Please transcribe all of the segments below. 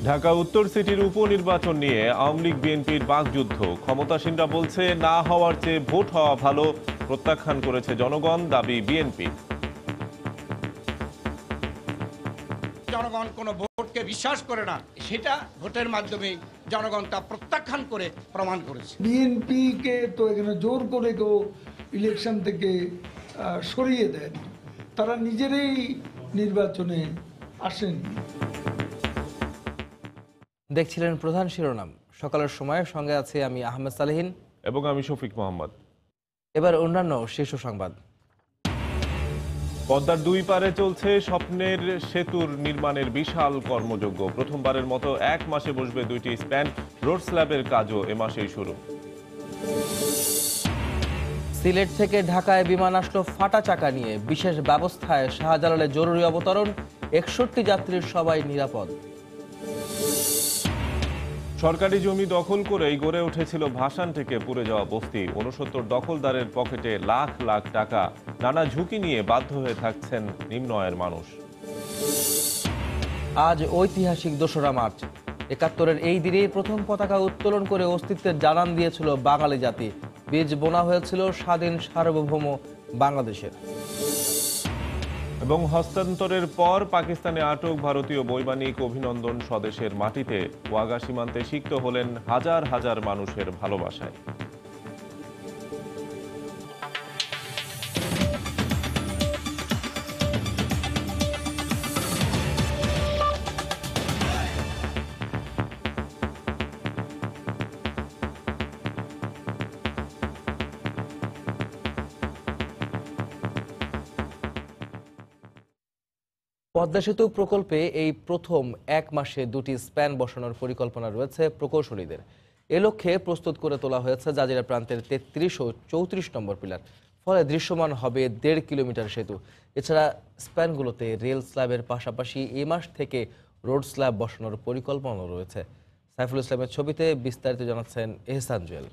ঢাকা উত্তর সিটির উপনির্বাচন নিয়ে আওয়ামী লীগ বিএনপির বাকযুদ্ধ। ক্ষমতাসীনরা বলছে না হওয়ার চেয়ে ভোট হওয়া ভালো। প্রত্যাখ্যান করেছে জনগণ, দাবি বিএনপি। জনগণ কোনো ভোটকে বিশ্বাস করে না, সেটা ভোটের মাধ্যমে জনগণ তা প্রত্যাখ্যান করে প্রমাণ করেছে। বিএনপিকে তো এখানে জোর করে কেউ ইলেকশন থেকে সরিয়ে দেয়নি, তারা নিজেরাই নির্বাচনে আসেনি। দেখছিলেন প্রধান শিরোনাম। সকালের সময়ের সঙ্গে আছে আমি আহমেদ সালেহীন এবং আমি শফিক মোহাম্মদ। এবার অন্যান্য শীর্ষ সংবাদ। পদ্মার দুই পারে চলছে স্বপ্নের সেতুর নির্মাণের বিশাল কর্মযজ্ঞ। প্রথমবারের মতো এক মাসে বসবে দুইটি স্প্যান। রোড স্ল্যাবের কাজও এ মাসেই শুরু। সিলেট থেকে ঢাকায় বিমান আসলো ফাটা চাকা নিয়ে। বিশেষ ব্যবস্থায় শাহজালালে জরুরি অবতরণ। 61 যাত্রীর সবাই নিরাপদ। সরকারি জমি দখল করেই গড়ে উঠেছিল ভাসান থেকে পুড়ে যাওয়া বস্তি। 69 দখলদারের পকেটে লাখ লাখ টাকা। নানা ঝুঁকি নিয়ে বাধ্য হয়ে থাকছেন নিম্ন আয়ের মানুষ। আজ ঐতিহাসিক 2রা মার্চ। 71-এর এই দিনেই প্রথম পতাকা উত্তোলন করে অস্তিত্বের জানান দিয়েছিল বাঙালি জাতি। বীজ বোনা হয়েছিল স্বাধীন সার্বভৌম বাংলাদেশের। এবং হস্তান্তরের পর পাকিস্তানে আটক ভারতীয় বৈমানিক অভিনন্দন স্বদেশের মাটিতে। ওয়াগা সীমান্তে সিক্ত হলেন হাজার হাজার মানুষের ভালোবাসায়। পদ্মা সেতু প্রকল্পে এই প্রথম এক মাসে দুটি স্প্যান বসানোর পরিকল্পনা রয়েছে প্রকৌশলীদের। এ লক্ষ্যে প্রস্তুত করে তোলা হয়েছে জাজিরা প্রান্তের 33 ও 34 নম্বর পিলার। ফলে দৃশ্যমান হবে 1.5 কিলোমিটার সেতু। এছাড়া স্প্যানগুলোতে রেল স্ল্যাবের পাশাপাশি এ মাস থেকে রোড স্ল্যাব বসানোর পরিকল্পনা রয়েছে। সাইফুল ইসলামের ছবিতে বিস্তারিত জানাচ্ছেন এহসান জুয়েল।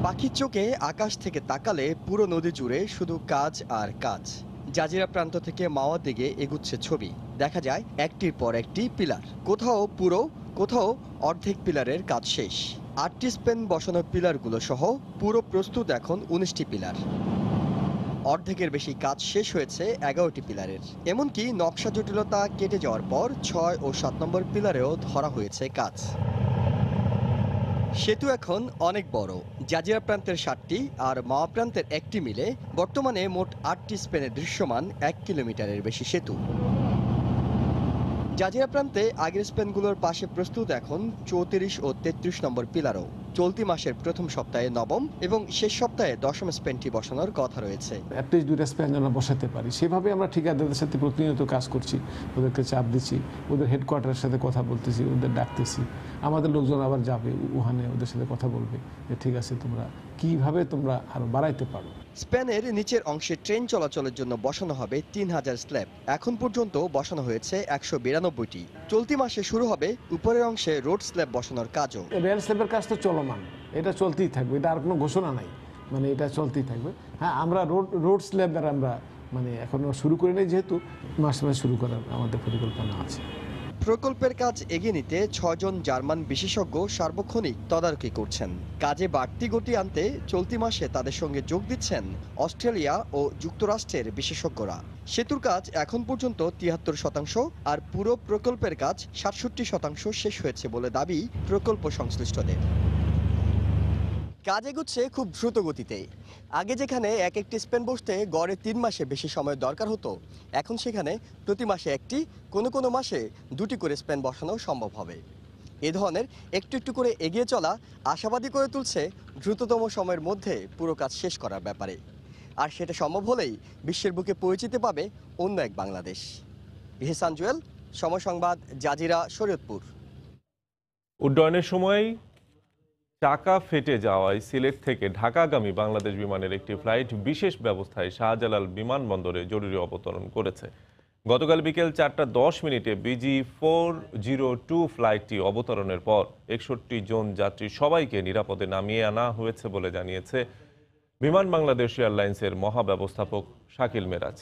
পাখির চোখে আকাশ থেকে তাকালে পুরো নদী জুড়ে শুধু কাজ আর কাজ। জাজিরা প্রান্ত থেকে মাওয়া দিকে এগুচ্ছে ছবি। দেখা যায় একটির পর একটি পিলার, কোথাও পুরো, কোথাও অর্ধেক পিলারের কাজ শেষ। 8টি স্প্যান বসানো পিলারগুলো সহ পুরো প্রস্তুত এখন 19টি পিলার। অর্ধেকের বেশি কাজ শেষ হয়েছে 11টি পিলারের। এমনকি নকশা জটিলতা কেটে যাওয়ার পর 6 ও 7 নম্বর পিলারেও ধরা হয়েছে কাজ। সেতু এখন অনেক বড়। জাজিরা প্রান্তের 7টি আর মাওয়া প্রান্তের 1টি মিলে বর্তমানে মোট 8টি স্প্যানে দৃশ্যমান 1 কিলোমিটারের বেশি সেতু। জাজিরা প্রান্তে আগের স্প্যানগুলোর পাশে প্রস্তুত এখন 34 ও 33 নম্বর পিলারও। চলতি মাসের প্রথম সপ্তাহে নবম এবং শেষ সপ্তাহে 10ম স্প্যানটি বসানোর কথা রয়েছে। অ্যাটলিস্ট 2টা স্প্যান যেন বসাতে পারি, সেভাবে আমরা ঠিকাদারদের সাথে প্রতিনিয়ত কাজ করছি। ওদেরকে চাপ দিচ্ছি, ওদের হেডকোয়ার্টারের সাথে কথা বলতেছি, ওদের ডাকতেছি। আমাদের লোকজন আবার যাবে উহানে, ওদের সাথে কথা বলবে যে ঠিক আছে তোমরা কিভাবে তোমরা আরো বাড়াইতে পারো। স্প্যানের নিচের অংশে ট্রেন চলাচলের জন্য বসানো হবে 3000 স্ল্যাব। এখন পর্যন্ত বসানো হয়েছে 192টি। চলতি মাসে শুরু হবে উপরের অংশে রোড স্ল্যাব বসানোর কাজও। রেল স্ল্যাবের কাজ তো চলমান, এটা চলতেই থাকবে, এটা আর কোনো ঘোষণা নাই, মানে এটা চলতেই থাকবে। হ্যাঁ, আমরা রোড স্ল্যাবের আমরা এখনো শুরু করি নাই, যেহেতু মাসে মাসে শুরু করার আমাদের পরিকল্পনা আছে। প্রকল্পের কাজ এগিয়ে নিতে 6 জন জার্মান বিশেষজ্ঞ সার্বক্ষণিক তদারকি করছেন। কাজে বাড়তি গতি আনতে চলতি মাসে তাদের সঙ্গে যোগ দিচ্ছেন অস্ট্রেলিয়া ও যুক্তরাষ্ট্রের বিশেষজ্ঞরা। সেতুর কাজ এখন পর্যন্ত 73% আর পুরো প্রকল্পের কাজ 67% শেষ হয়েছে বলে দাবি প্রকল্প সংশ্লিষ্টদের। কাজ এগুচ্ছে খুব দ্রুত গতিতে। আগে যেখানে এক একটি স্প্যান বসতে গড়ে 3 মাসে বেশি সময় দরকার হতো, এখন সেখানে প্রতি মাসে একটি, কোনো কোনো মাসে 2টি করে স্প্যান বসানো সম্ভব হবে। এ ধরনের একটু একটু করে এগিয়ে চলা আশাবাদী করে তুলছে দ্রুততম সময়ের মধ্যে পুরো কাজ শেষ করার ব্যাপারে। আর সেটা সম্ভব হলেই বিশ্বের বুকে পরিচিতি পাবে অন্য এক বাংলাদেশ। এহসান জুয়েল, সময় সংবাদ, জাজিরা, শরীয়তপুর। উড্ডয়নের সময় চাকা ফেটে যাওয়ায় সিলেট থেকে ঢাকাগামী বাংলাদেশ বিমানের একটি ফ্লাইট বিশেষ ব্যবস্থায় শাহজালাল বিমানবন্দরে জরুরি অবতরণ করেছে। গতকাল বিকেল 4:10 বিজি 402 ফ্লাইটটি অবতরণের পর 61 জন যাত্রী সবাইকে নিরাপদে নামিয়ে আনা হয়েছে বলে জানিয়েছে বিমান বাংলাদেশ এয়ারলাইন্সের মহাব্যবস্থাপক শাকিল মেরাজ।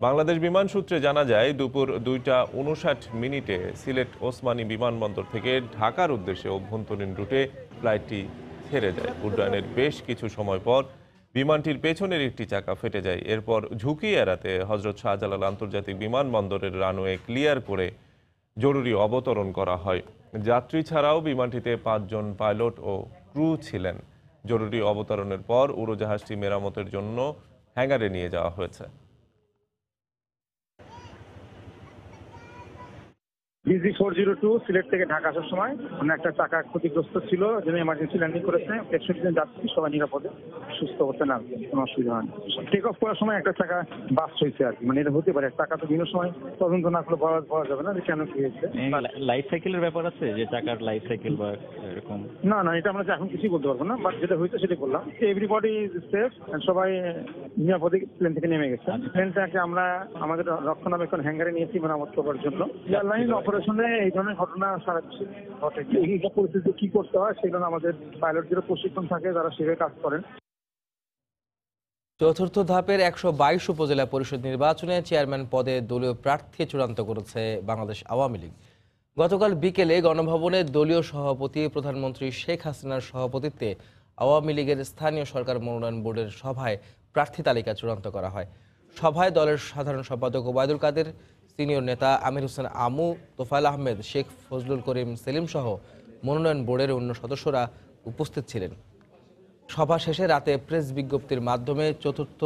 বাংলাদেশ বিমান সূত্রে জানা যায় দুপুর 2:59 সিলেট ওসমানী বিমানবন্দর থেকে ঢাকার উদ্দেশ্যে অভ্যন্তরীণ রুটে ফ্লাইটটি ছেড়ে যায়। উড্ডয়নের বেশ কিছু সময় পর বিমানটির পেছনের একটি চাকা ফেটে যায়। এরপর ঝুঁকি এড়াতে হযরত শাহজালাল আন্তর্জাতিক বিমানবন্দরের রানওয়ে ক্লিয়ার করে জরুরি অবতরণ করা হয়। যাত্রী ছাড়াও বিমানটিতে 5 জন পাইলট ও ক্রু ছিলেন। জরুরি অবতরণের পর উড়োজাহাজটি মেরামতের জন্য হ্যাঙ্গারে নিয়ে যাওয়া হয়েছে। BG402 সিলেট থেকে ঢাকা আসার সময় একটা চাকা ক্ষতিগ্রস্ত ছিল, যেন এমার্জেন্সি ল্যান্ডিং করেছে। 61 জন যাত্রী সবাই নিরাপদে সুস্থ অবস্থায় নামছে, কোনো অসুবিধা হয়নি। টেক অফ করার সময় একটা চাকা বাস্ট হয়েছে আর কি, মানে এটা হতে পারে। চাকা তো বিভিন্ন সময় তদন্ত না করলে বলা যাবে না যে কেন কি হয়েছে। লাইফ সাইকেলের ব্যাপার আছে, যে চাকার লাইফ সাইকেল বা এরকম? না, এটা আমরা এখন কিছুই বলতে পারবো না, বাট যেটা হয়েছে সেটা বললাম। এভরিবডি সেফ, সবাই নিরাপদে প্লেন থেকে নেমে গেছে। প্লেনটাকে আমরা আমাদের রক্ষণাবেক্ষণ হ্যাঙ্গারে নিয়েছি মেরামত করার জন্য। এয়ারলাইন অপারেশনে এই ধরনের ঘটনা সারা বিশ্বে ঘটে। এই পরিস্থিতি কি করতে হয় সেগুলো আমাদের পাইলটদের প্রশিক্ষণ থাকে, যারা সেভাবে কাজ করেন। চতুর্থ ধাপের 122 উপজেলা পরিষদ নির্বাচনে চেয়ারম্যান পদে দলীয় প্রার্থী চূড়ান্ত করেছে বাংলাদেশ আওয়ামী লীগ। গতকাল বিকেলে গণভবনে দলীয় সভাপতি প্রধানমন্ত্রী শেখ হাসিনার সভাপতিত্বে আওয়ামী লীগের স্থানীয় সরকার মনোনয়ন বোর্ডের সভায় প্রার্থী তালিকা চূড়ান্ত করা হয়। সভায় দলের সাধারণ সম্পাদক ওবায়দুল কাদের, সিনিয়র নেতা আমির হোসেন আমু, তোফায়েল আহমেদ, শেখ ফজলুল করিম সেলিম সহ মনোনয়ন বোর্ডের অন্য সদস্যরা উপস্থিত ছিলেন। সভা শেষে রাতে প্রেস বিজ্ঞপ্তির মাধ্যমে চতুর্থ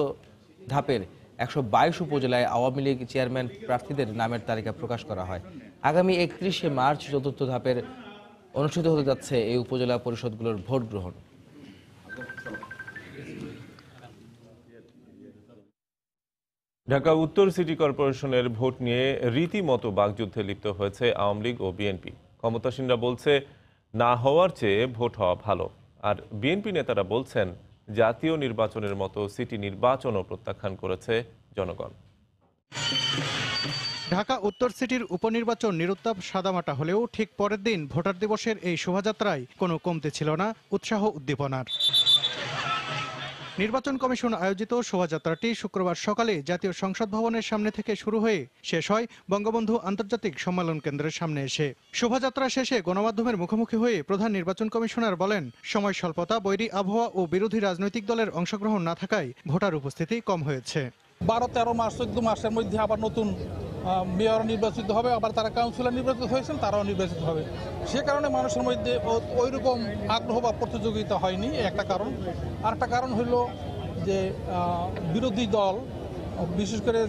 ধাপের 122 উপজেলায় আওয়ামী লীগ চেয়ারম্যান প্রার্থীদের নামের তালিকা প্রকাশ করা হয়। আগামী 31শে মার্চ চতুর্থ ধাপের অনুষ্ঠিত হতে যাচ্ছে এই উপজেলা পরিষদগুলোর ভোট গ্রহণ। ঢাকা উত্তর সিটি কর্পোরেশনের ভোট নিয়ে রীতিমতো বাকযুদ্ধে লিপ্ত হয়েছে আওয়ামী লীগ ও বিএনপি। ক্ষমতাসীনরা বলছে না হওয়ার চেয়ে ভোট হওয়া ভালো, আর বিএনপি নেতারা বলছেন জাতীয় নির্বাচনের মতো সিটি নির্বাচনও প্রত্যাখ্যান করেছে জনগণ। ঢাকা উত্তর সিটির উপনির্বাচন নিরুত্তাপ সাদামাটা হলেও ঠিক পরের দিন ভোটার দিবসের এই শোভাযাত্রায় কোনো কমতি ছিল না উৎসাহ উদ্দীপনার। নির্বাচন কমিশন আয়োজিত শোভাযাত্রাটি শুক্রবার সকালে জাতীয় সংসদ ভবনের সামনে থেকে শুরু হয়ে শেষ হয় বঙ্গবন্ধু আন্তর্জাতিক সম্মেলন কেন্দ্রের সামনে এসে। শোভাযাত্রা শেষে গণমাধ্যমের মুখোমুখি হয়ে প্রধান নির্বাচন কমিশনার বলেন, সময় স্বল্পতা, বৈরী আবহাওয়া ও বিরোধী রাজনৈতিক দলের অংশগ্রহণ না থাকায় ভোটার উপস্থিতি কম হয়েছে। 12-13 মাস 14 মাসের মধ্যে আবার নতুন মেয়র নির্বাচিত হবে, আবার তারা কাউন্সিলর নির্বাচিত হয়েছেন, তারাও নির্বাচিত হবে। সে কারণে মানুষের মধ্যে ওই রকম আগ্রহ বা প্রতিযোগিতা হয়নি, একটা কারণ। আর একটা কারণ হইল যে বিরোধী দল বিশেষ করে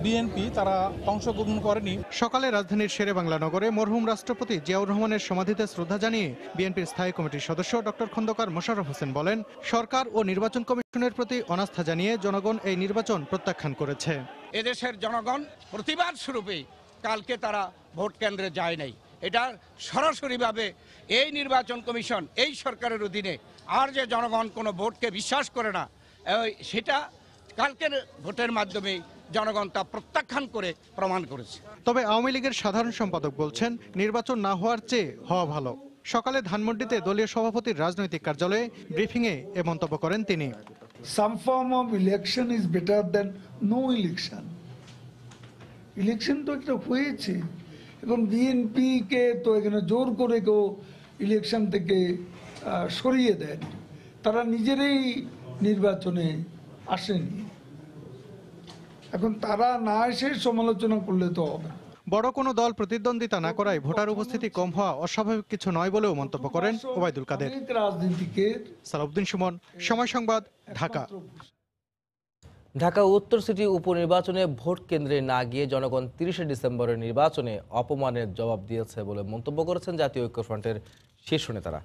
বিএনপি তারা অংশগ্রহণ করেনি। সকালে রাজধানীর শেরেবাংলা নগরে মরহুম রাষ্ট্রপতি জিয়াউর রহমানের সমাধিতে শ্রদ্ধা জানিয়ে বিএনপির স্থায়ী কমিটির সদস্য ডক্টর খন্দকার মোশাররফ হোসেন বলেন, সরকার ও নির্বাচন কমিশনের প্রতি অনাস্থা জানিয়ে জনগণ এই নির্বাচন প্রত্যাখ্যান করেছে। এদেশের জনগণ প্রতিবাদ স্বরূপে কালকে তারা ভোট কেন্দ্রে যায় নাই। এটা সরাসরিভাবে এই নির্বাচন কমিশন এই সরকারের অধীনে আর যে জনগণ কোনো ভোটকে বিশ্বাস করে না, সেটা কালকের ভোটের মাধ্যমে জনগণ তা প্রত্যাখ্যান করে প্রমাণ করেছে। তবে আওয়ামী লীগের সাধারণ সম্পাদক বলছেন, নির্বাচন না হওয়ার চেয়ে হওয়া ভালো। সকালে ধানমন্ডিতে দলীয় সভাপতির রাজনৈতিক কার্যালয়ে ব্রিফিংয়ে এ মন্তব্য করেন তিনি। Some form of election is better than no election. Election তো একটা হয়েছে, এবং বিএনপিকে তো এখানে জোর করে কেউ ইলেকশন থেকে সরিয়ে দেয়নি। তারা নিজেরাই নির্বাচনে আসেনি। এখন তারা না এসে সমালোচনা করলে তো হবে। বড় কোনো দল প্রতিদ্বন্দ্বিতা না করায় ভোটার উপস্থিতি কম হওয়া অস্বাভাবিক কিছু নয় বলেও মন্তব্য করেন ওবায়দুল কাদের। সালাউদ্দিন সুমন, সময় সংবাদ, ঢাকা। ঢাকা উত্তর সিটি উপনির্বাচনে ভোট কেন্দ্রে না গিয়ে জনগণ 30শে ডিসেম্বরের নির্বাচনে অপমানের জবাব দিয়েছে বলে মন্তব্য করেছেন জাতীয় ঐক্যফ্রন্টের শীর্ষ নেতারা।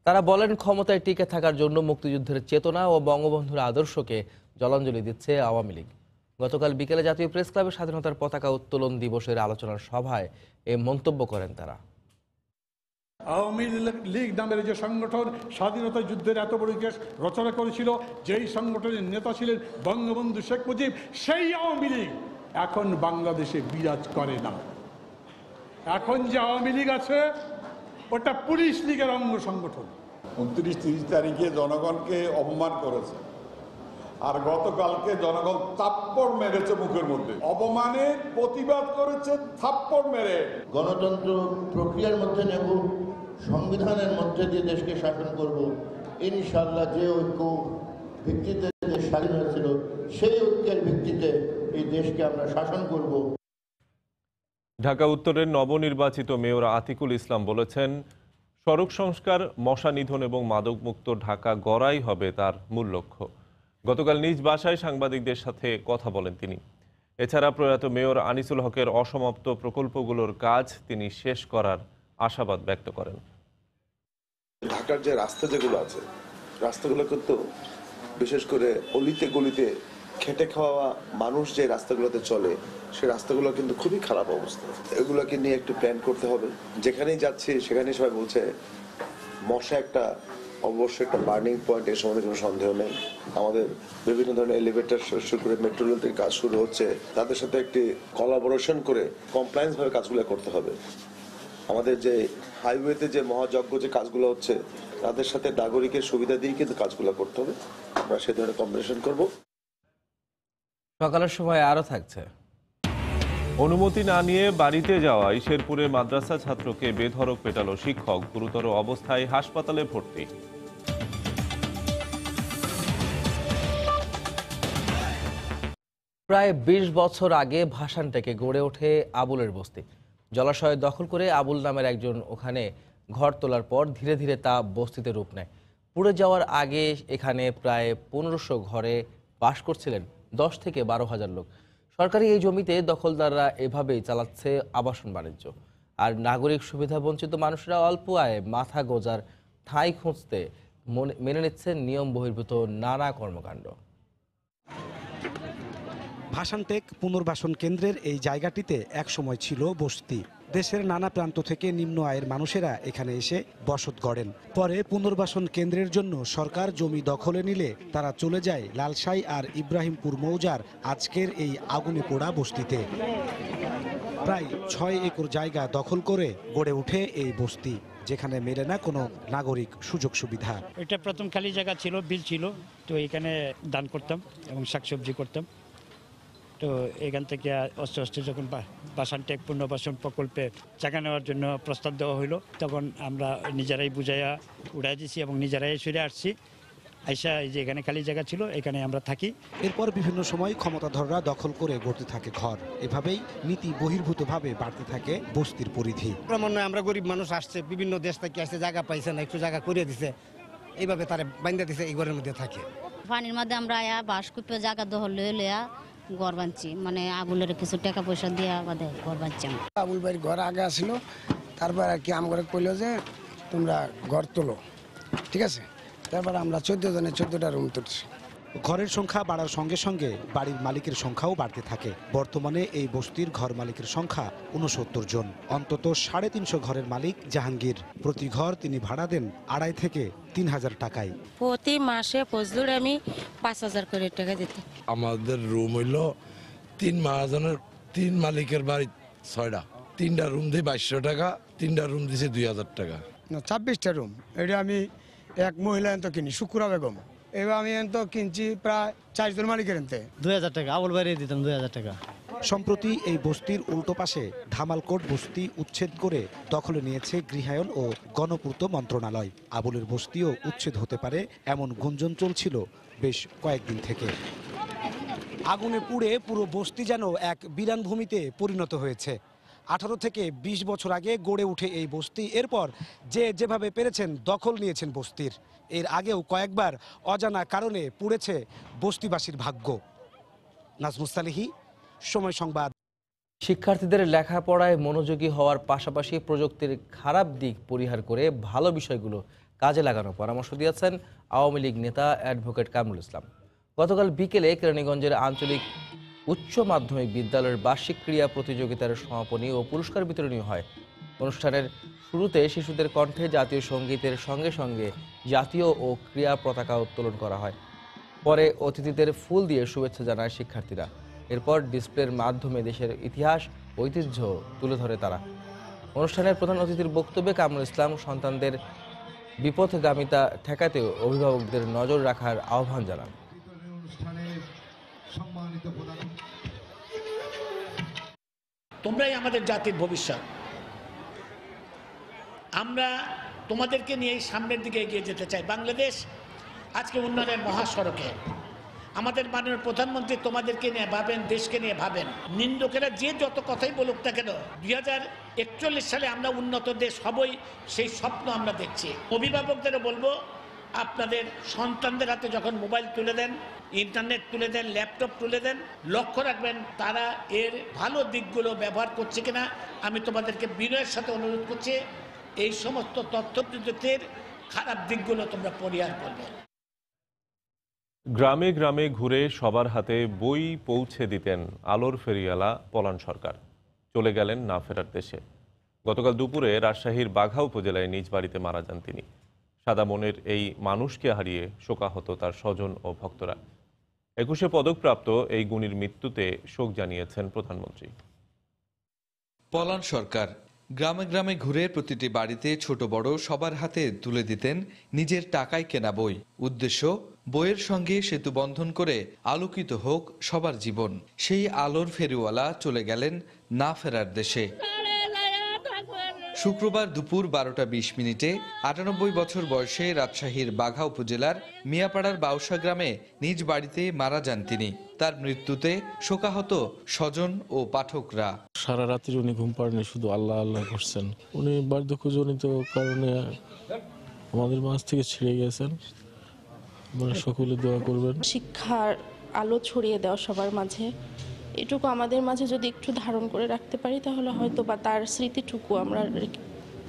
তারা বলেন, ক্ষমতায় টিকে থাকার জন্য মুক্তিযুদ্ধের চেতনা ও বঙ্গবন্ধুর আদর্শকে জলাঞ্জলি দিচ্ছে আওয়ামী লীগ। গতকাল বিকেলে জাতীয় প্রেস ক্লাবে স্বাধীনতার পতাকা উত্তোলন দিবসের আলোচনার সভায় এ মন্তব্য করেন তারা। আওয়ামী লীগ নামের যে সংগঠন স্বাধীনতা যুদ্ধের এত বড় ইতিহাস রচনা করেছিল, যেই সংগঠনের নেতা ছিলেন বঙ্গবন্ধু শেখ মুজিব, সেই আওয়ামী লীগ এখন বাংলাদেশে বিরাজ করে না। এখন যে আওয়ামী লীগ আছে ওটা পুলিশ লীগের অঙ্গ সংগঠন। 29-30 তারিখে জনগণকে অপমান করেছে। আর গতকালকে জনগণ থাপ্পড় মেরেছে মুখের মধ্যে, অপমানের প্রতিবাদ করেছে থাপ্পড় মেরে। গণতন্ত্র প্রক্রিয়ার মধ্যে নেব, সংবিধানের মধ্যে দিয়ে দেশকে শাসন করব। ইনশাআল্লাহ যে ঐক্য ভিত্তিতে দেশ স্বাধীন হয়েছিল সেই ঐক্যের ভিত্তিতে এই দেশকে আমরা শাসন করব। ঢাকা উত্তরের নবনির্বাচিত মেয়র আতিকুল ইসলাম বলেছেন, সড়ক সংস্কার, মশা নিধন এবং মাদকমুক্ত ঢাকা গড়াই হবে তার মূল লক্ষ্য। গতকাল নিজ বাসায় সাংবাদিকদের সাথে কথা বলেন তিনি। এছাড়া প্রয়াত মেয়র আনিসুল হকের অসমাপ্ত প্রকল্পগুলোর কাজ তিনি শেষ করার আশাবাদ ব্যক্ত করেন। ঢাকার যে রাস্তা যেগুলো আছে, রাস্তাগুলো কিন্তু বিশেষ করে অলিতে গলিতে খেটে খাওয়া মানুষ যে রাস্তাগুলোতে চলে, সেই রাস্তাগুলো কিন্তু খুবই খারাপ অবস্থা। এগুলোকে নিয়ে একটু প্ল্যান করতে হবে। যেখানেই যাচ্ছি সেখানেই সবাই বলছে মশা একটা অবশ্যই একটা বার্নিং পয়েন্ট, এর সম্বন্ধে কোনো সন্দেহ নেই। আমাদের বিভিন্ন ধরনের এলিভেটর শুরু করে মেট্রো রেল থেকে কাজ শুরু হচ্ছে, তাদের সাথে একটি কোলাবোরেশন করে কমপ্লায়েন্স ভাবে কাজগুলো করতে হবে। আমাদের যে হাইওয়েতে যে মহাযজ্ঞ যে কাজগুলো হচ্ছে, তাদের সাথে নাগরিকের সুবিধা দিয়ে কিন্তু কাজগুলো করতে হবে। আমরা সে ধরনের কম্বিনেশন করব। সকালের সময় আরো থাকছে। অনুমতি না নিয়ে বাড়িতে যাওয়ায় শেরপুরে মাদ্রাসা ছাত্রকে বেধড়ক পেটালো শিক্ষক, গুরুতর অবস্থায় হাসপাতালে ভর্তি। প্রায় ২০ বছর আগে ভাসানটাকে গড়ে ওঠে আবুলের বস্তি। জলাশয় দখল করে আবুল নামের একজন ওখানে ঘর তোলার পর ধীরে ধীরে তা বস্তিতে রূপ নেয়। পুড়ে যাওয়ার আগে এখানে প্রায় ১৫০০ ঘরে বাস করছিলেন ১০ থেকে ১২ হাজার লোক। সরকারি এই জমিতে দখলদাররা এভাবেই চালাচ্ছে আবাসন বাণিজ্য, আর নাগরিক সুবিধা বঞ্চিত মানুষরা অল্প আয়ে মাথা গোজার ঠাঁই খুঁজতে মেনে নিচ্ছেন নিয়ম বহির্ভূত নানা কর্মকাণ্ড। ভাসানটেক পুনর্বাসন কেন্দ্রের এই জায়গাটিতে একসময় ছিল বসতি। দেশের নানা প্রান্ত থেকে নিম্ন আয়ের মানুষেরা এখানে এসে বসত গড়েন। পরে পুনর্বাসন কেন্দ্রের জন্য সরকার জমি দখলে নিলে তারা চলে যায় লালসাই আর ইব্রাহিমপুর মৌজার আজকের এই আগুনে পোড়া বস্তিতে। প্রায় ৬ একর জায়গা দখল করে গড়ে ওঠে এই বস্তি, যেখানে মেলে না কোনো নাগরিক সুযোগ সুবিধা। এটা প্রথম খালি জায়গা ছিল, বিল ছিল, তো এখানে দান করতাম এবং শাকসবজি করতাম। তো এখান থেকে আস্তে আস্তে যখন ভাসানটেক পুনর্বাসন প্রকল্পে জায়গা নেওয়ার জন্য প্রস্তাব দেওয়া হলো, তখন আমরা নিজেরাই বুঝাইয়া উড়াই দিছি এবং নিজেরাই সরে আসছি। আইসা এই যে এখানে খালি জায়গা ছিল, এখানে আমরা থাকি। এরপর বিভিন্ন সময় ক্ষমতাধররা দখল করে গড়তে থাকে ঘর। এভাবেই নীতি বহির্ভূতভাবে বাড়তে থাকে বস্তির পরিধি। আমরা গরিব মানুষ আসছে, বিভিন্ন দেশ থেকে আসছে, জায়গা পাইছে না, একটু জায়গা করে দিছে, এইভাবে তারা বাইন্দা দিছে, এই ঘরের মধ্যে থাকে। পানির মধ্যে আমরা আয়া বাস করতে জায়গা দখল লইয়া ঘর বানছি, মানে আবুলের কিছু টাকা পয়সা দিয়ে আমাদের ঘর বানছি। আবুল ভাইয়ের ঘর আগে আসছিল, তারপর আর কি আমার কইলো যে তোমরা ঘর তোলো, ঠিক আছে। তারপর আমরা 14 জনে 14টা রুম তুলছি। ঘরের সংখ্যা বাড়ার সঙ্গে সঙ্গে বাড়ির মালিকের সংখ্যাও বাড়তে থাকে। বর্তমানে এই বস্তির ঘর মালিকের সংখ্যা 69 জন। অন্তত 350 ঘরের মালিক জাহাঙ্গীর। প্রতি ঘর তিনি ভাড়া দেন 2.5 থেকে 3,000 টাকায়। প্রতি মাসে ফজলুর আমি 5,000 করে টাকা দিতে। আমাদের রুম হইল 3 মহাজনের, 3 মালিকের বাড়ি 6টা, 3টা রুম দিয়ে 2200 টাকা, 3টা রুম দিছে 2,000 টাকা। 26টা রুম, এটা আমি এক মহিলা এত কিনি, শুক্রা বেগম। এবার আমি এত কিনছি প্রায় 4 জন মালিকের এনতে 2,000 টাকা, আবুল বাইরে দিতাম 2,000 টাকা। সম্প্রতি এই বস্তির উল্টো পাশে ধামালকোট বস্তি উচ্ছেদ করে দখলে নিয়েছে গৃহায়ন ও গণপূর্ত মন্ত্রণালয়। আবুলের বস্তিও উচ্ছেদ হতে পারে এমন গুঞ্জন চলছিল বেশ কয়েকদিন থেকে। আগুনে পুড়ে পুরো বস্তি যেন এক বিরান ভূমিতে পরিণত হয়েছে। 18 থেকে 20 বছর আগে গড়ে উঠে এই বস্তি, এরপর যেভাবে পেরেছেন দখল নিয়েছেন বস্তির। এর আগেও কয়েকবার অজানা কারণে পুড়েছে বস্তিবাসীর ভাগ্য। নাজমুস সালেহী, সময় সংবাদ। শিক্ষার্থীদের লেখাপড়ায় মনোযোগী হওয়ার পাশাপাশি প্রযুক্তির খারাপ দিক পরিহার করে ভালো বিষয়গুলো কাজে লাগানোর পরামর্শ দিয়েছেন আওয়ামী লীগ নেতা অ্যাডভোকেট কামরুল ইসলাম। গতকাল বিকেলে কেরানীগঞ্জের আঞ্চলিক উচ্চ মাধ্যমিক বিদ্যালয়ের বার্ষিক ক্রীড়া প্রতিযোগিতার সমাপনী ও পুরস্কার বিতরণী হয়। অনুষ্ঠানের শুরুতে শিশুদের কণ্ঠে জাতীয় সঙ্গীতের সঙ্গে সঙ্গে জাতীয় ও ক্রীড়া পতাকা উত্তোলন করা হয়। পরে অতিথিদের ফুল দিয়ে শুভেচ্ছা জানায় শিক্ষার্থীরা। এরপর ডিসপ্লের মাধ্যমে দেশের ইতিহাস ঐতিহ্য তুলে ধরে তারা। অনুষ্ঠানের প্রধান অতিথির বক্তব্যে কামরুল ইসলাম সন্তানদের বিপথগামিতা ঠেকাতে অভিভাবকদের নজর রাখার আহ্বান জানান। সম্মানিত প্রধান। তোমরাই আমাদের জাতির ভবিষ্যৎ। আমরা তোমাদেরকে নিয়ে সামনের দিকে এগিয়ে যেতে চাই। বাংলাদেশ আজকে উন্নয়নের মহাসড়কে। আমাদের মাননীয় প্রধানমন্ত্রী তোমাদেরকে নিয়ে ভাবেন, দেশকে নিয়ে ভাবেন। নিন্দুকেরা যে যত কথাই বলুক না কেন, 2041 সালে আমরা উন্নত দেশ হবই, সেই স্বপ্ন আমরা দেখছি। অভিভাবকদেরও বলবো, আপনাদের সন্তানদের হাতে যখন মোবাইল তুলে দেন, ইন্টারনেট তুলে দেন, ল্যাপটপ তুলে দেন, লক্ষ্য রাখবেন তারা এর ভালো দিকগুলো ব্যবহার করছে কিনা। আমি তোমাদেরকে বিনয়ের সাথে অনুরোধ করছি, এই সমস্ত তথ্য প্রযুক্তির খারাপ দিকগুলো তোমরা পরিহার করবে। গ্রামে গ্রামে ঘুরে সবার হাতে বই পৌঁছে দিতেন আলোর ফেরিওয়ালা পলান সরকার। চলে গেলেন না ফেরার দেশে। গতকাল দুপুরে রাজশাহীর বাঘা উপজেলায় নিজ বাড়িতে মারা যান তিনি। সাদা মনের এই মানুষকে হারিয়ে শোকাহত তার স্বজন ও ভক্তরা। 21 পদকপ্রাপ্ত এই গুণীর মৃত্যুতে শোক জানিয়েছেন প্রধানমন্ত্রী। পলান সরকার গ্রামে গ্রামে ঘুরে প্রতিটি বাড়িতে ছোট বড় সবার হাতে তুলে দিতেন নিজের টাকায় কেনা বই। উদ্দেশ্য, বইয়ের সঙ্গে সেতু বন্ধন করে আলোকিত হোক সবার জীবন। সেই আলোর ফেরিওয়ালা চলে গেলেন না ফেরার দেশে। শুক্রবার দুপুর 12টা 20 মিনিটে 98 বছর বয়সে রাজশাহীর বাঘা উপজেলার মিয়াপাড়ার বাউসা গ্রামে নিজ বাড়িতে মারা যান তিনি। তার মৃত্যুতে শোকাহত স্বজন ও পাঠকরা। সারা রাত্রি উনি ঘুম পাড়েনি, শুধু আল্লাহ আল্লাহ করছেন। উনি বার্ধক্যজনিত কারণে আমাদের মাঝ থেকে ছিঁড়ে গেছেন। মানে সকলে দোয়া করবেন। শিক্ষার আলো ছড়িয়ে দেওয়া সবার মাঝে, এটুকু আমাদের মাঝে যদি একটু ধারণ করে রাখতে পারি, তাহলে হয়তো বা তার স্মৃতিটুকু আমরা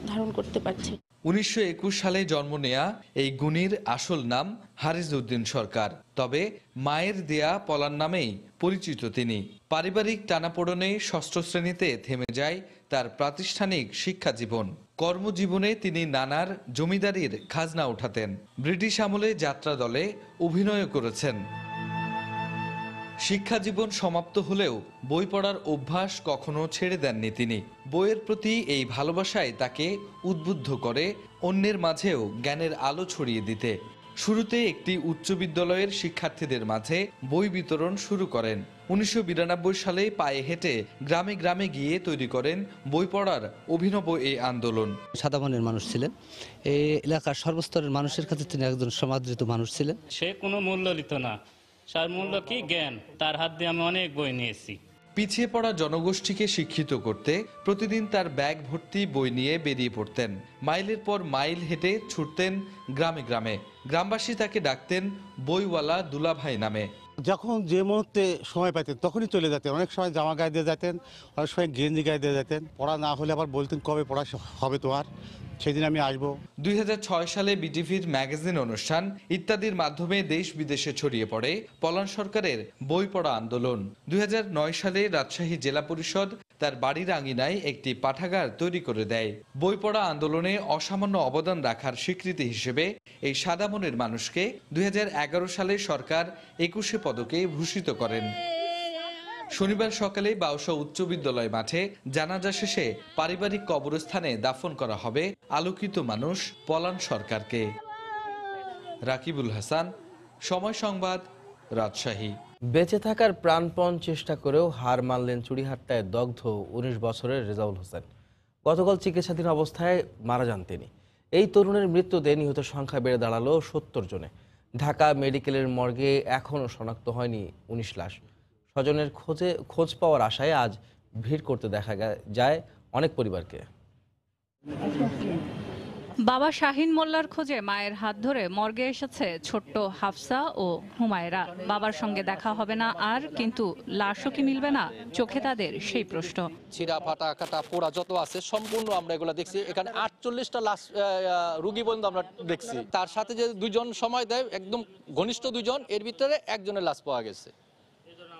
ধারণ করতে পারছি। 1921 সালে জন্ম নেয়া এই গুণীর আসল নাম হারিজ উদ্দিন সরকার। তবে মায়ের দেয়া পলান নামেই পরিচিত তিনি। পারিবারিক টানাপোড়েনে ষষ্ঠ শ্রেণীতে থেমে যায় তার প্রাতিষ্ঠানিক শিক্ষা জীবন। কর্মজীবনে তিনি নানার জমিদারির খাজনা উঠাতেন। ব্রিটিশ আমলে যাত্রা দলে অভিনয় করেছেন। শিক্ষা জীবন সমাপ্ত হলেও বই পড়ার অভ্যাস কখনো ছেড়ে দেননি তিনি। বইয়ের প্রতি এই ভালোবাসায় তাকে উদ্বুদ্ধ করে অন্যের মাঝেও জ্ঞানের আলো ছড়িয়ে দিতে। শুরুতে একটি উচ্চ বিদ্যালয়ের শিক্ষার্থীদের মাঝে বই বিতরণ শুরু করেন। 1992 সালে পায়ে হেঁটে গ্রামে গ্রামে গিয়ে তৈরি করেন বই পড়ার অভিনব এই আন্দোলন। সাদা মনের মানুষ ছিলেন। এই এলাকার সর্বস্তরের মানুষের কাছে তিনি একজন সমাদৃত মানুষ ছিলেন। সে কোনো মূল্য নিত না, তার মূল্য কি জ্ঞান। তার হাত দিয়ে আমি অনেক বই নিয়েছি। পিছিয়ে পড়া জনগোষ্ঠীকে শিক্ষিত করতে প্রতিদিন তার ব্যাগ ভর্তি বই নিয়ে বেরিয়ে পড়তেন। মাইলের পর মাইল হেঁটে ছুটতেন গ্রামে গ্রামে। গ্রামবাসী তাকে ডাকতেন বইওয়ালা দুলাভাই নামে। যখন যে মুহূর্তে সময় পেতেন তখনই চলে যেতেন। অনেক সময় জামা গায়ে দিয়ে যেতেন, অনেক সময় গেঞ্জি গায়ে দিয়ে যেতেন। পড়া না হলে আবার বলতেন কবে পড়া হবে তোমার, সেদিন আমি আসবো। 2006 সালে বিটিভির ম্যাগাজিন অনুষ্ঠান ইত্যাদির মাধ্যমে দেশ বিদেশে ছড়িয়ে পড়ে পলান সরকারের বই পড়া আন্দোলন। 2009 সালে রাজশাহী জেলা পরিষদ তার বাড়ির আঙিনায় একটি পাঠাগার তৈরি করে দেয়। বই পড়া আন্দোলনে অসামান্য অবদান রাখার স্বীকৃতি হিসেবে এই সাদা মনের মানুষকে 2011 সালে সরকার 21 পদকে ভূষিত করেন। শনিবার সকালে বাউসা উচ্চ বিদ্যালয় মাঠে জানাজা শেষে পারিবারিক কবরস্থানে দাফন করা হবে আলোকিত মানুষ পলান সরকারকে। রাকিবুল হাসান, সময় সংবাদ, রাজশাহী। বেঁচে থাকার প্রাণপণ চেষ্টা করেও হার মানলেন চুড়িহাট্টায় দগ্ধ 19 বছরের রেজাউল হোসেন। গতকাল চিকিৎসাধীন অবস্থায় মারা যান তিনি। এই তরুণের মৃত্যুতে নিহত সংখ্যা বেড়ে দাঁড়ালো 70 জনে। ঢাকা মেডিকেলের মর্গে এখনও শনাক্ত হয়নি 19 লাশ। স্বজনের খোঁজ পাওয়ার আশায় আজ ভিড় করতে দেখা যায় অনেক পরিবারকে। বাবা শাহিন মোল্লার খোঁজে মায়ের হাত ধরে মর্গে এসেছে ছোট্ট হাফসা ও হুমায়রা। বাবার সঙ্গে দেখা হবে না আর, কিন্তু লাশও কি মিলবে না? চোখে তাদের সেই প্রশ্ন। ছিঁড়া ফাটা কাটা পোড়া যত আছে সম্পূর্ণ আমরা এগুলো দেখছি। এখানে 48টা লাশ রুগী পর্যন্ত আমরা দেখছি। তার সাথে যে দুজন সময় দেয়, একদম ঘনিষ্ঠ দুজন, এর ভিতরে একজনের লাশ পাওয়া গেছে।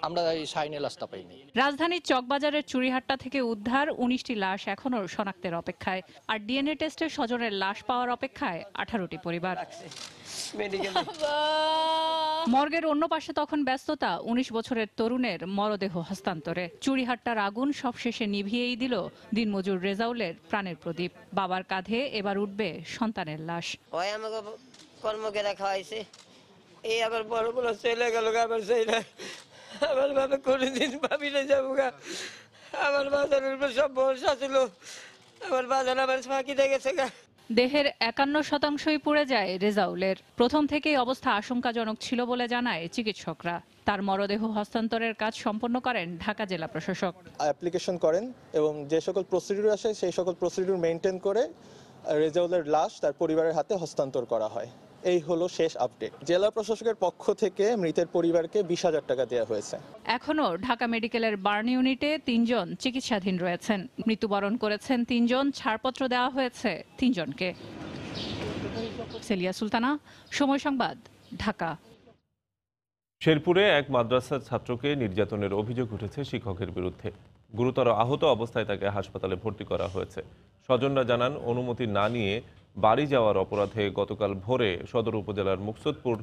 আমরা এই শাহিনের লাশটা পাইনি। রাজধানীর চকবাজারের চুড়িহাট্টা থেকে উদ্ধার 19টি লাশ এখনও শনাক্তের অপেক্ষায়। আর ডিএনএ টেস্টে স্বজনের লাশ পাওয়ার অপেক্ষায় 18টি পরিবার। মর্গের অন্য পাশে তখন ব্যস্ততা 19 বছরের তরুণের মরদেহ হস্তান্তরে। চুড়িহাট্টার আগুন সবশেষে নিভিয়েই দিল দিনমজুর রেজাউলের প্রাণের প্রদীপ। বাবার কাঁধে এবার উঠবে সন্তানের লাশ। আমাকে কর্মকে রাখা হয়েছে, এই আবার বড় বড় চলে গেল, আবার সেই আমার বাবা কোনোদিন ভাবি না যাবো গা। আমার বাজারের উপর সব ভরসা ছিল, আমার বাজার আমার ফাঁকি দিয়ে গেছে গা। দেহের 51%ই পুড়ে যায় রেজাউলের। প্রথম থেকেই অবস্থা আশঙ্কাজনক ছিল বলে জানায় চিকিৎসকরা। তার মরদেহ হস্তান্তরের কাজ সম্পন্ন করেন ঢাকা জেলা প্রশাসক। অ্যাপ্লিকেশন করেন এবং যে সকল প্রসিডিউর আসে সেই সকল প্রসিডিউর মেনটেন করে রেজাউলের লাশ তার পরিবারের হাতে হস্তান্তর করা হয়। এই হলো শেষ আপডেট। জেলা প্রশাসকের পক্ষ থেকে মৃতের পরিবারকে 20,000 টাকা দেওয়া হয়েছে। এখনও ঢাকা মেডিকেলের বার্ন ইউনিটে 3 জন চিকিৎসাধীন রয়েছেন। মৃত্যুবরণ করেছেন 3 জন, ছাড়পত্র দেওয়া হয়েছে 3 জনকে। সেলিয়া সুলতানা, সময় সংবাদ, ঢাকা। শেরপুরে এক মাদ্রাসার ছাত্রকে নির্যাতনের অভিযোগ উঠেছে শিক্ষকের বিরুদ্ধে। গুরুতর আহত অবস্থায় তাকে হাসপাতালে ভর্তি করা হয়েছে। স্বজনরা জানান, অনুমতি না নিয়ে বাড়ি যাওয়ার অপরাধে গতকাল ভোরে সদর উপজেলার মুকসুদপুর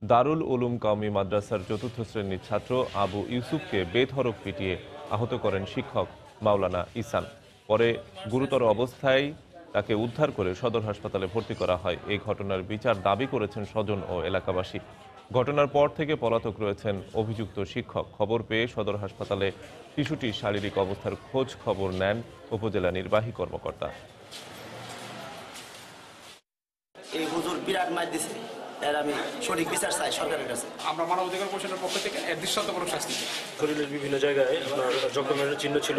দারুল উলুম কওমি মাদ্রাসার 4র্থ শ্রেণীর ছাত্র আবু ইউসুফকে বেধড়ক পিটিয়ে আহত করেন শিক্ষক মাওলানা ইসান। পরে গুরুতর অবস্থায় তাকে উদ্ধার করে সদর হাসপাতালে ভর্তি করা হয়। এই ঘটনার বিচার দাবি করেছেন স্বজন ও এলাকাবাসী। ঘটনার পর থেকে পলাতক রয়েছেন অভিযুক্ত শিক্ষক। খবর পেয়ে সদর হাসপাতালে শিশুটির শারীরিক অবস্থার খোঁজ খবর নেন উপজেলা নির্বাহী কর্মকর্তা। এই হুজুর বিরাট মার দিছে, এর আমি সঠিক বিচার চাই সরকারের কাছে। আমরা মানবাধিকার কমিশনের পক্ষ থেকে এর দৃষ্টান্তমূলক শাস্তি। শরীরের বিভিন্ন জায়গায় আপনার জখমের চিহ্ন ছিল,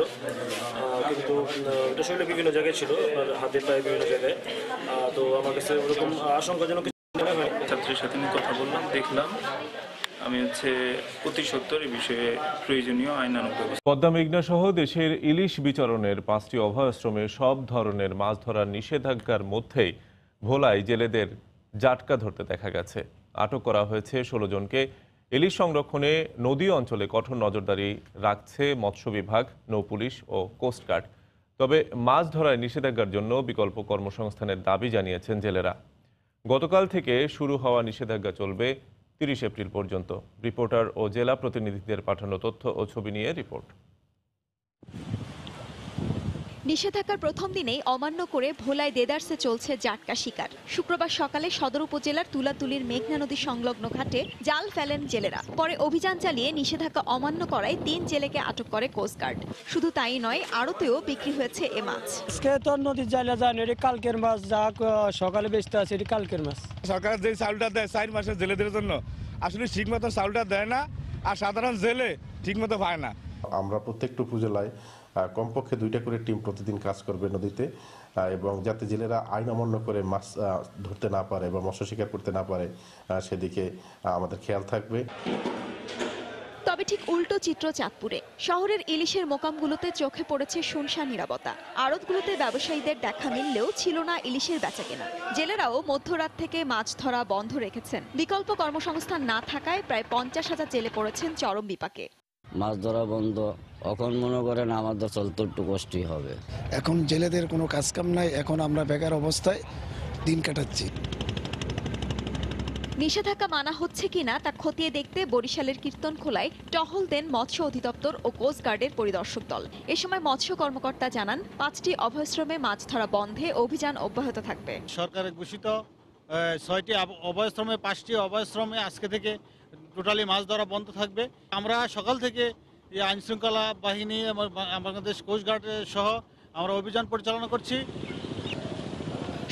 কিন্তু এটা শরীরের বিভিন্ন জায়গায় ছিল, আপনার হাতের পায়ে বিভিন্ন জায়গায়। তো আমার কাছে ওরকম আশঙ্কাজনক কিছু মনে হয়। ছাত্রের সাথে আমি কথা বললাম, দেখলাম আমি অতি সত্বর এই বিষয়ে প্রয়োজনীয় আইনানুগ ব্যবস্থা। পদ্মা মেঘনা সহ দেশের ইলিশ বিচরণের 5টি অভয়াশ্রমে সব ধরনের মাছ ধরার নিষেধাজ্ঞার মধ্যেই ভোলায় জেলেদের জাটকা ধরতে দেখা গেছে। আটক করা হয়েছে 16 জনকে। ইলিশ সংরক্ষণে নদী অঞ্চলে কঠোর নজরদারি রাখছে মৎস্য বিভাগ, নৌপুলিশ ও কোস্টগার্ড। তবে মাছ ধরায় নিষেধাজ্ঞার জন্য বিকল্প কর্মসংস্থানের দাবি জানিয়েছেন জেলেরা। গতকাল থেকে শুরু হওয়া নিষেধাজ্ঞা চলবে 30 এপ্রিল পর্যন্ত। রিপোর্টার ও জেলা প্রতিনিধিদের পাঠানো তথ্য ও ছবি নিয়ে রিপোর্ট। নিষেধাজ্ঞার প্রথম দিনেই অমান্য করে ভোলায় দেদারসে চলছে জাটকা শিকার। শুক্রবার সকালে সদর উপজেলার তুলাতুলির মেঘনা নদী সংলগ্ন ঘাটে জাল ফেলেন জেলেরা। পরে অভিযান চালিয়ে নিষেধাজ্ঞা অমান্য করায় 3 জেলেকে আটক করে কোস্টগার্ড। শুধু তাই নয়, আড়তেও বিক্রি হয়েছে এ মাছ। নদীর জালে যান, এটি কালকের মাছ, যা সকালে বেচতে আছে এটি কালকের মাছ। সরকার যে চাউলটা দেয় 4 মাসের জেলেদের জন্য, আসলে ঠিক মতো চাউলটা দেয় না, আর সাধারণ জেলে ঠিক মতো পায় না। আমরা প্রত্যেকটা উপজেলায় কমপক্ষে 2টা করে টিম প্রতিদিন কাজ করবে নদীতে, এবং যাতে জেলেরা আইন অমান্য করে মাছ ধরতে না পারে বা মৎস্য শিকার করতে না পারে সেদিকে আমাদের খেয়াল থাকবে। তবে ঠিক উল্টো চিত্র চাঁদপুরে। শহরের ইলিশের মোকামগুলোতে চোখে পড়েছে শুনশান নীরবতা। আড়তগুলোতে ব্যবসায়ীদের দেখা মিললেও ছিল না ইলিশের বেচাকেনা। জেলেরাও মধ্যরাত থেকে মাছ ধরা বন্ধ রেখেছেন। বিকল্প কর্মসংস্থান না থাকায় প্রায় 50,000 জেলে পড়েছেন চরম বিপাকে। মাছ ধরা বন্ধ, এখন মনে করেন আমাদের চলতে একটু কষ্টই হবে। এখন জেলেদের কোনো কাজকাম নাই, এখন আমরা বেকার অবস্থায় দিন কাটাচ্ছি। নিষেধাজ্ঞা মানা হচ্ছে কিনা তা খতিয়ে দেখতে বরিশালের কীর্তনখোলায় টহল দেন মৎস্য অধিদপ্তর ও কোস্টগার্ডের পরিদর্শক দল। এ সময় মৎস্য কর্মকর্তা জানান, 5টি অভয়াশ্রমে মাছ ধরা বন্ধে অভিযান অব্যাহত থাকবে। সরকারের ঘোষিত 6টি অভয়াশ্রমে 5টি অভয়াশ্রমে আজকে থেকে টোটালি মাছ ধরা বন্ধ থাকবে। আমরা সকাল থেকে আইন শৃঙ্খলা বাহিনী, বাংলাদেশ কোস্টগার্ড সহ আমরা অভিযান পরিচালনা করছি।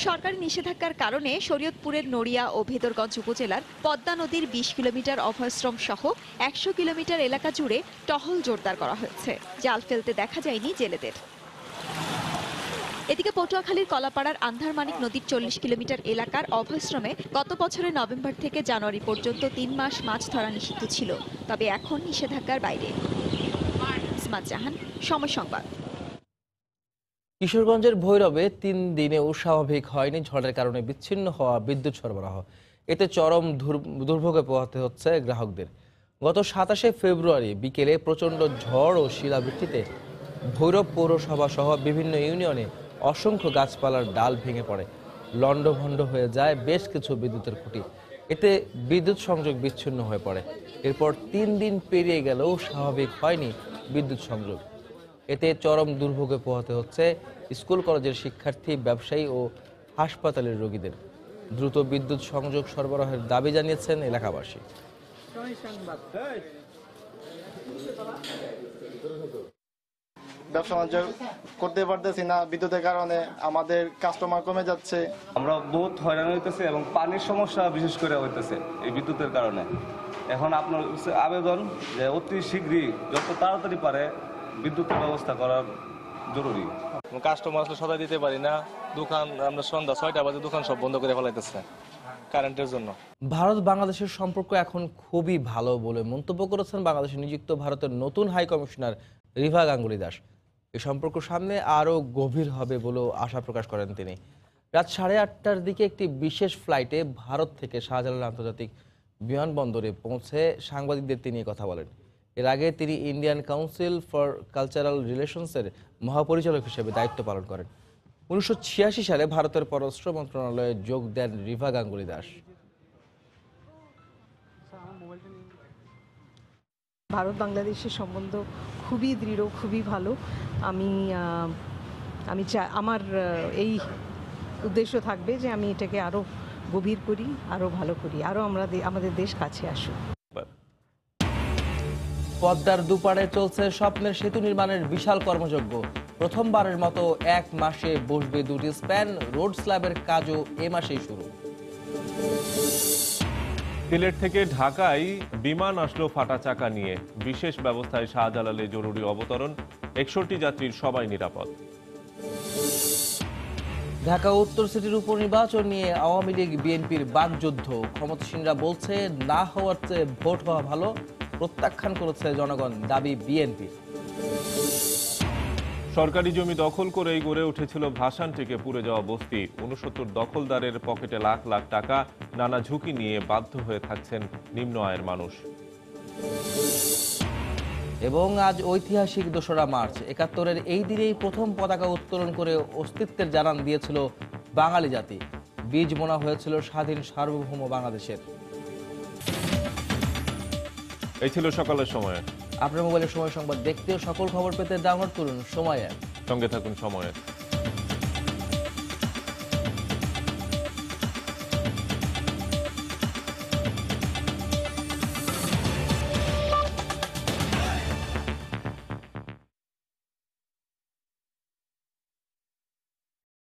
সরকারি নিষেধাজ্ঞার কারণে শরীয়তপুরের নড়িয়া ও ভেদরগঞ্জ উপজেলার পদ্মা নদীর 20 কিলোমিটার অভয়াশ্রম সহ 100 কিলোমিটার এলাকা জুড়ে টহল জোরদার করা হয়েছে। জাল ফেলতে দেখা যায়নি জেলেদের। এদিকে পটুয়াখালীর কলাপাড়ার আন্ধারমানিক নদীর 40 কিলোমিটার এলাকার অভয়াশ্রমে গত বছরের নভেম্বর থেকে জানুয়ারি পর্যন্ত 3 মাস মাছ ধরা নিষিদ্ধ ছিল, তবে এখন নিষেধাজ্ঞার বাইরে। ইসমাত জাহান, সময় সংবাদ। কিশোরগঞ্জের ভৈরবে 3 দিনেও স্বাভাবিক হয়নি ঝড়ের কারণে বিচ্ছিন্ন হওয়া বিদ্যুৎ সরবরাহ। এতে চরম দুর্ভোগে পোহাতে হচ্ছে গ্রাহকদের। গত 27 ফেব্রুয়ারি বিকেলে প্রচণ্ড ঝড় ও শিলাবৃষ্টিতে ভৈরব পৌরসভা সহ বিভিন্ন ইউনিয়নে অসংখ্য গাছপালার ডাল ভেঙে পড়ে, লণ্ডভণ্ড হয়ে যায় বেশ কিছু বিদ্যুতের খুঁটি। এতে বিদ্যুৎ সংযোগ বিচ্ছিন্ন হয়ে পড়ে। এরপর 3 দিন পেরিয়ে গেলেও স্বাভাবিক হয়নি বিদ্যুৎ সংযোগ। এতে চরম দুর্ভোগে পোহাতে হচ্ছে স্কুল কলেজের শিক্ষার্থী, ব্যবসায়ী ও হাসপাতালের রোগীদের। দ্রুত বিদ্যুৎ সংযোগ সরবরাহের দাবি জানিয়েছেন এলাকাবাসী। ব্যবসা বাণিজ্য করতে পারতেছি না বিদ্যুতের কারণে, আমাদের কাস্টমার কমে যাচ্ছে। আমরা বহুত হয়রান হইতেছে এবং পানির সমস্যা বিশেষ করে হইতেছে এই বিদ্যুতের কারণে। এখন আপনার আবেদন যে অতি শীঘ্রই যত তাড়াতাড়ি পারে বিদ্যুতের ব্যবস্থা করা জরুরি। কাস্টমার আসলে সদাই দিতে পারি না, দোকান আমরা সন্ধ্যা 6টা বাজে দোকান সব বন্ধ করে ফেলাইতেছে কারেন্টের জন্য। ভারত বাংলাদেশের সম্পর্ক এখন খুবই ভালো বলে মন্তব্য করেছেন বাংলাদেশে নিযুক্ত ভারতের নতুন হাই কমিশনার রিভা গাঙ্গুলি দাস। এই সম্পর্ক সামনে আরও গভীর হবে বলেও আশা প্রকাশ করেন তিনি। রাত 8:30টার দিকে একটি বিশেষ ফ্লাইটে ভারত থেকে শাহজালাল আন্তর্জাতিক বিমানবন্দরে পৌঁছে সাংবাদিকদের তিনি কথা বলেন। এর আগে তিনি ইন্ডিয়ান কাউন্সিল ফর কালচারাল রিলেশনসের মহাপরিচালক হিসেবে দায়িত্ব পালন করেন। 1986 সালে ভারতের পররাষ্ট্র মন্ত্রণালয়ে যোগ দেন রিভা গাঙ্গুলি দাস। ভারত বাংলাদেশের সম্বন্ধ খুবই দৃঢ়, খুবই ভালো। আমি চাই, আমার এই উদ্দেশ্য থাকবে যে আমি এটাকে আরও গভীর করি, আরও ভালো করি, আরও আমাদের দেশ কাছে আসুক। পদ্মার দুপাড়ে চলছে স্বপ্নের সেতু নির্মাণের বিশাল কর্মযজ্ঞ। প্রথমবারের মতো 1 মাসে বসবে 2টি স্প্যান। রোড স্ল্যাবের কাজও এ মাসেই শুরু। সিলেট থেকে ঢাকায় বিমান আসলো ফাটা চাকা নিয়ে। বিশেষ ব্যবস্থায় শাহজালালে জরুরি অবতরণ। 61 যাত্রীর সবাই নিরাপদ। ঢাকা উত্তর সিটির উপনির্বাচন নিয়ে আওয়ামী লীগ বিএনপির বাকযুদ্ধ। ক্ষমতাসীনরা বলছে না হওয়ার চেয়ে ভোট হওয়া ভালো। প্রত্যাখ্যান করেছে জনগণ, দাবি বিএনপির। সরকারি জমি দখল করেই গড়ে উঠেছিল ভাসান থেকে পুড়ে যাওয়া বস্তি। 69 দখলদারের পকেটে লাখ লাখ টাকা। নানা ঝুঁকি নিয়ে বাধ্য হয়ে থাকছেন নিম্ন আয়ের মানুষ। এবং আজ ঐতিহাসিক 2রা মার্চ। 71-এর এই দিনেই প্রথম পতাকা উত্তোলন করে অস্তিত্বের জানান দিয়েছিল বাঙালি জাতি। বীজ বোনা হয়েছিল স্বাধীন সার্বভৌম বাংলাদেশের। এই ছিল সকালের সময়। আপনার মোবাইলের সময় সংবাদ দেখতে ও সকল খবর পেতে ডাউনলোড করুন সময় অ্যাপ। সঙ্গে থাকুন সময়।